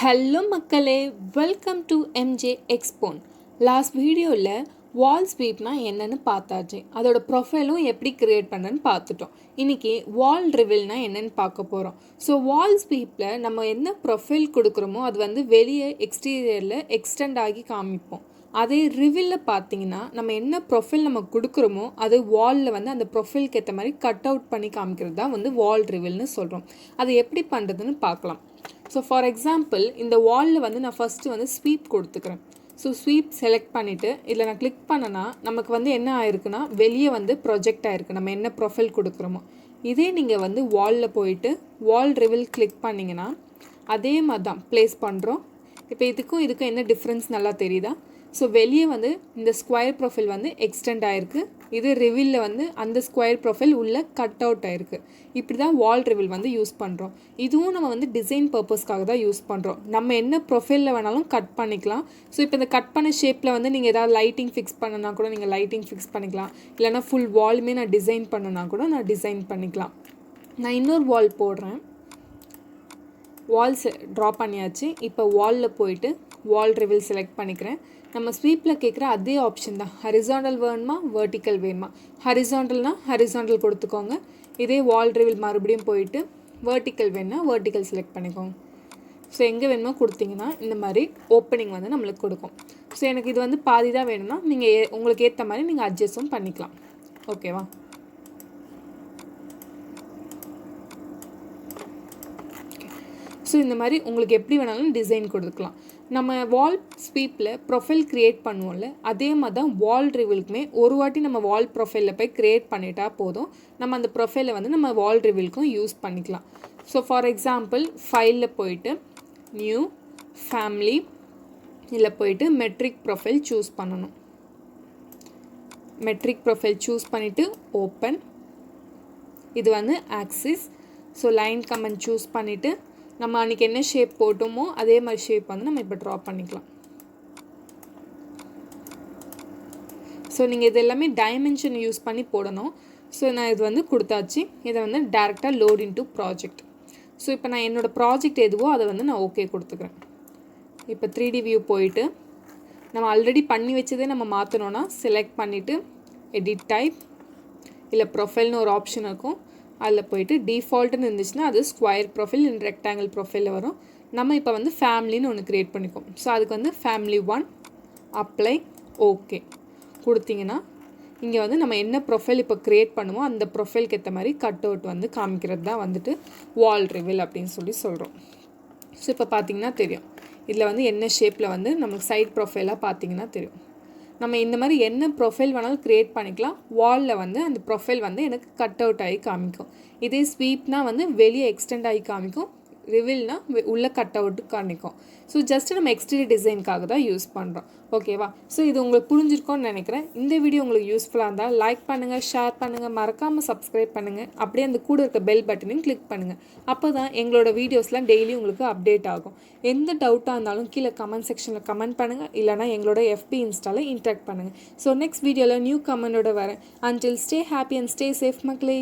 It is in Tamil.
Hello Makkalae, welcome to MJ Expound. Last video la wall sweep na என்னன்னு பார்த்தாச்சு. அதோட ப்ரொஃபைலும் எப்படி கிரியேட் பண்ணனும் பார்த்துட்டோம். இன்னைக்கு wall reveal na என்னன்னு பார்க்க போறோம். So wall sweepல நம்ம என்ன ப்ரொஃபைல் கொடுக்கறோமோ அது வந்து வெளியே எக்ஸ்டீரியர்ல எக்ஸ்டெண்ட் ஆகி காமிப்போம். அதே ரிவீல்ல பாத்தீங்கன்னா நம்ம என்ன ப்ரொஃபைல் நம்ம கொடுக்கறோமோ அது வால்ல வந்து அந்த ப்ரொஃபைலுக்கு ஏத்த மாதிரி கட் அவுட் பண்ணி காமிக்கிறது தான் வந்து வால் ரிவீல்னு சொல்றோம். அது எப்படி பண்றதுன்னு பார்க்கலாம். So for example இந்த வால்ல வந்து நான் ஃபர்ஸ்ட் வந்து ஸ்வீப் கொடுத்துக்கிறேன். So sweep select பண்ணிட்டு இல்ல நான் கிளிக் பண்ணனா நமக்கு வந்து என்ன ஆயிருக்குனா வெளியே வந்து ப்ரொஜெக்ட் ஆயிருக்கு நம்ம என்ன ப்ரொஃபைல் கொடுக்கறோமோ. இதே நீங்க வந்து வால்ல போய்ட்டு வால் ரிவீல் கிளிக் பண்ணீங்கனா அதே மாதிரி தான் ப்ளேஸ் பண்றோம். இப்போ இதுக்கும் என்ன டிஃபரன்ஸ் நல்லா தெரியுதா? So வெளியே வந்து இந்த ஸ்கொயர் ப்ரொஃபைல் வந்து எக்ஸ்டெண்ட் ஆயிருக்கு. இது ரிவீல்ல வந்து அந்த ஸ்கொயர் ப்ரொஃபைல் உள்ள கட் அவுட் ஆயிருக்கு. இப்படி தான் வால் ரிவீல் வந்து யூஸ் பண்றோம். இதுவும் நம்ம வந்து டிசைன் பர்பஸ்க்காக தான் யூஸ் பண்றோம். நம்ம என்ன ப்ரொஃபைல்ல வேணாலும் கட் பண்ணிக்கலாம். ஸோ இப்போ இந்த கட் பண்ண ஷேப்ல வந்து நீங்க ஏதாவது லைட்டிங் ஃபிக்ஸ் பண்ணனா கூட நீங்க லைட்டிங் ஃபிக்ஸ் பண்ணிக்கலாம். இல்லனா ஃபுல் வால்மே நான் டிசைன் பண்ணனா கூட நான் டிசைன் பண்ணிக்கலாம். நான் இன்னொரு வால் போடுறேன். வால்ஸ் டிரா பண்ணியாச்சு. இப்போ வால்ல போய்ட்டு வால் ரிவீல் செலக்ட் பண்ணிக்கிறேன். நம்ம ஸ்வீப்ல கேக்குற அதே ஆப்ஷன் தான். ஹரிசாண்டல் வேணுமா வெர்டிகல் வேணுமா? ஹரிசாண்டல்னா ஹரிசாண்டல் கொடுத்துக்கோங்க. இதே வால் ரிவீல் மறுபடியும் போய்ட்டு வெர்டிகல் வேணும்னா வெர்டிகல் செலக்ட் பண்ணிக்கோங்க. ஸோ எங்கே வேணுமோ கொடுத்தீங்கன்னா இந்த மாதிரி ஓப்பனிங் வந்து நம்மளுக்கு கொடுக்கும். ஸோ எனக்கு இது வந்து பாதி தான் வேணும்னா நீங்கள் உங்களுக்கு ஏற்ற மாதிரி நீங்கள் அட்ஜஸ்டும் பண்ணிக்கலாம். ஓகேவா? ஸோ இந்த மாதிரி உங்களுக்கு எப்படி வேணாலும் டிசைன் கொடுக்கலாம். நம்ம வால் ஸ்வீப்பில் ப்ரொஃபைல் க்ரியேட் பண்ணுவோம்ல அதே மாதிரி தான் வால் ரிவீலுக்குமே ஒரு வாட்டி நம்ம வால் ப்ரொஃபைலில் போய் க்ரியேட் பண்ணிட்டா போதும் நம்ம அந்த ப்ரொஃபைலை வந்து நம்ம வால் ரிவீலுக்கும் யூஸ் பண்ணிக்கலாம். ஸோ ஃபார் எக்ஸாம்பிள் ஃபைலில் போயிட்டு நியூ ஃபேமிலி இதில் போயிட்டு மெட்ரிக் ப்ரொஃபைல் சூஸ் பண்ணணும். மெட்ரிக் ப்ரொஃபைல் சூஸ் பண்ணிவிட்டு ஓப்பன். இது வந்து axis. So line comment choose பண்ணிவிட்டு நம்ம அன்றைக்கி என்ன ஷேப் போட்டோமோ அதே மாதிரி ஷேப் வந்து நம்ம இப்போ ட்ரா பண்ணிக்கலாம். ஸோ நீங்கள் இது எல்லாமே டைமென்ஷன் யூஸ் பண்ணி போடணும். ஸோ நான் இது வந்து கொடுத்தாச்சு. இதை வந்து டேரெக்டாக லோட் இன்டு ப்ராஜெக்ட். ஸோ இப்போ நான் என்னோடய ப்ராஜெக்ட் எதுவோ அதை வந்து நான் ஓகே கொடுத்துக்கிறேன். இப்போ 3D வியூ போயிட்டு நம்ம ஆல்ரெடி பண்ணி வச்சதே நம்ம மாற்றணுன்னா செலக்ட் பண்ணிவிட்டு எடிட் டைப் இல்லை ப்ரொஃபைல்னு ஒரு ஆப்ஷன் இருக்கும். அதில் போய்ட்டு டிஃபால்ட்டுன்னு இருந்துச்சுன்னா அது ஸ்கொயர் ப்ரொஃபைல் இல்லை ரெக்டாங்கிள் ப்ரொஃபைலில் வரும். நம்ம இப்போ வந்து ஃபேமிலின்னு ஒன்று க்ரியேட் பண்ணிக்கோம். ஸோ அதுக்கு வந்து ஃபேமிலி 1 அப்ளை ஓகே கொடுத்தீங்கன்னா இங்கே வந்து நம்ம என்ன ப்ரொஃபைல் இப்போ க்ரியேட் பண்ணுவோம் அந்த ப்ரொஃபைலுக்கு ஏற்ற மாதிரி கட் அவுட் வந்து காமிக்கிறது தான் வந்துட்டு வால் ரிவீல் அப்படின்னு சொல்கிறோம். ஸோ இப்போ பார்த்தீங்கன்னா தெரியும் இதில் வந்து என்ன ஷேப்பில் வந்து நமக்கு சைட் ப்ரொஃபைலாக பார்த்தீங்கன்னா தெரியும். நம்ம இந்த மாதிரி என்ன ப்ரொஃபைல் வேணாலும் க்ரியேட் பண்ணிக்கலாம். வாலில் வந்து அந்த ப்ரொஃபைல் வந்து எனக்கு கட் அவுட் ஆகி காமிக்கும். இதே ஸ்வீப்னா வந்து வெளியே எக்ஸ்டெண்ட் ஆகி காமிக்கும். ரிவீல்னா உள்ள கட் அவுட்டு காமிக்கும். ஸோ ஜஸ்ட் நம்ம எக்ஸ்டீரியர் டிசைனுக்காக தான் யூஸ் பண்ணுறோம். ஓகேவா? ஸோ இது உங்களுக்கு புரிஞ்சிருக்கோன்னு நினைக்கிறேன். இந்த வீடியோ உங்களுக்கு யூஸ்ஃபுல்லாக இருந்தால் லைக் பண்ணுங்கள், ஷேர் பண்ணுங்கள், மறக்காமல் சப்ஸ்கிரைப் பண்ணுங்கள். அப்படியே அந்த கூட இருக்க பெல் பட்டனையும் கிளிக் பண்ணுங்கள். அப்போ தான் எங்களோட வீடியோஸ்லாம் டெய்லி உங்களுக்கு அப்டேட் ஆகும். எந்த டவுட்டாக இருந்தாலும் கீழே கமெண்ட் செக்ஷனில் கமெண்ட் பண்ணுங்கள். இல்லைனா எங்களோட FB இன்ஸ்டாவில் இன்ட்ராக்ட் பண்ணுங்கள். ஸோ நெக்ஸ்ட் வீடியோவில் நியூ கமெண்டோட வரேன். Until stay happy and stay safe மக்களே.